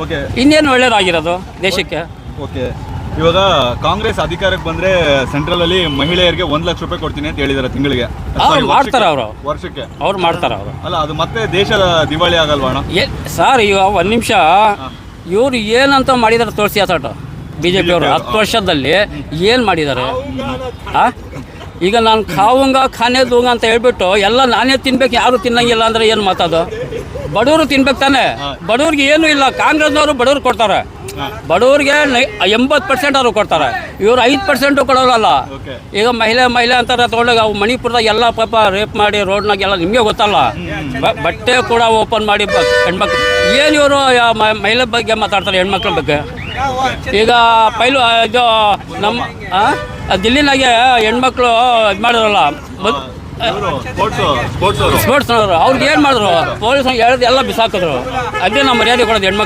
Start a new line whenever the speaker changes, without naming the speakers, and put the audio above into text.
Okay
ಇನ್ನೇನು ಒಳ್ಳೇದಾಗಿರೋದು ದೇಶಕ್ಕೆ.
Okay, ಇವಾಗ ಕಾಂಗ್ರೆಸ್ ಅಧಿಕಾರಕ್ಕೆ ಬಂದ್ರೆ ಸೆಂಟ್ರಲ್ ಅಲ್ಲಿ ಮಹಿಳೆಯರಿಗೆ 1 ಲಕ್ಷ ರೂಪಾಯಿ ಕೊಡ್ತೀನಿ ಅಂತ ಹೇಳಿದಾರೆ ತಿಂಗಳಿಗೆ.
ಅವ್ರು ಮಾಡ್ತಾರೆ,
ವರ್ಷಕ್ಕೆ
ಅವ್ರು ಮಾಡ್ತಾರೆ ಅವರು.
ಅಲ್ಲ, ಅದು ಮತ್ತೆ ದೇಶದ ದಿವಾಳಿ ಆಗಲ್ವಾ ಅಣ್ಣ?
ಸರ್ ಈಗ ಒಂದು ನಿಮಿಷ, ಇವರು ಏನಂತ ಮಾಡಿದ್ದಾರೆ ತೋರಿಸಿ ಆತಾಟ. BJP ಅವರು 10 ವರ್ಷದಲ್ಲಿ ಏನು ಮಾಡಿದ್ದಾರೆ? ಈಗ ನಾನು ಖಾನೆ ದೂಂಗ ಅಂತ ಹೇಳ್ಬಿಟ್ಟು ಎಲ್ಲ ನಾನೇ ತಿನ್ಬೇಕು, ಯಾರು ತಿನ್ನಂಗಿಲ್ಲ ಅಂದರೆ ಏನು ಮಾತದು? ಬಡವರು ತಿನ್ಬೇಕು ತಾನೆ. ಬಡವ್ರಿಗೆ ಏನೂ ಇಲ್ಲ. ಕಾಂಗ್ರೆಸ್ನವರು ಬಡವ್ರಿಗೆ ಕೊಡ್ತಾರೆ, ಬಡವ್ರಿಗೆ 80% ಅವರು ಕೊಡ್ತಾರೆ, ಇವರು 5% ಕೊಡೋಲ್ಲ. ಈಗ ಮಹಿಳೆ ಅಂತಾರೆ ತೊಗೊಂಡಾಗ ಅವು ಮಣಿಪುರದಾಗ ಎಲ್ಲ ಪಾಪ ರೇಪ್ ಮಾಡಿ ರೋಡ್ನಾಗೆಲ್ಲ ನಿಮಗೆ ಗೊತ್ತಲ್ಲ, ಬಟ್ಟೆ ಕೂಡ ಓಪನ್ ಮಾಡಿ ಹೆಣ್ಮಕ್ಳು. ಏನು ಇವರು ಮಹಿಳೆ ಬಗ್ಗೆ ಮಾತಾಡ್ತಾರೆ, ಹೆಣ್ಮಕ್ಳ ಬಗ್ಗೆ. ಈಗ ಇದು ನಮ್ಮ ದಿಲ್ಲಿನಾಗೆ ಹೆಣ್ಮಕ್ಳು ಇದು ಮಾಡಿದ್ರಲ್ಲ ಸ್ಪೋರ್ಟ್ಸ್ನವರು, ಅವ್ರಿಗೆ ಏನು ಮಾಡಿದ್ರು? ಪೊಲೀಸ್ ಎಲ್ಲ ಬಿಸಾಕಿದ್ರು. ಅದೇ ನಾವು ಮರ್ಯಾದೆ ಕೊಡೋದು ಹೆಣ್ಮಕ್ಳು.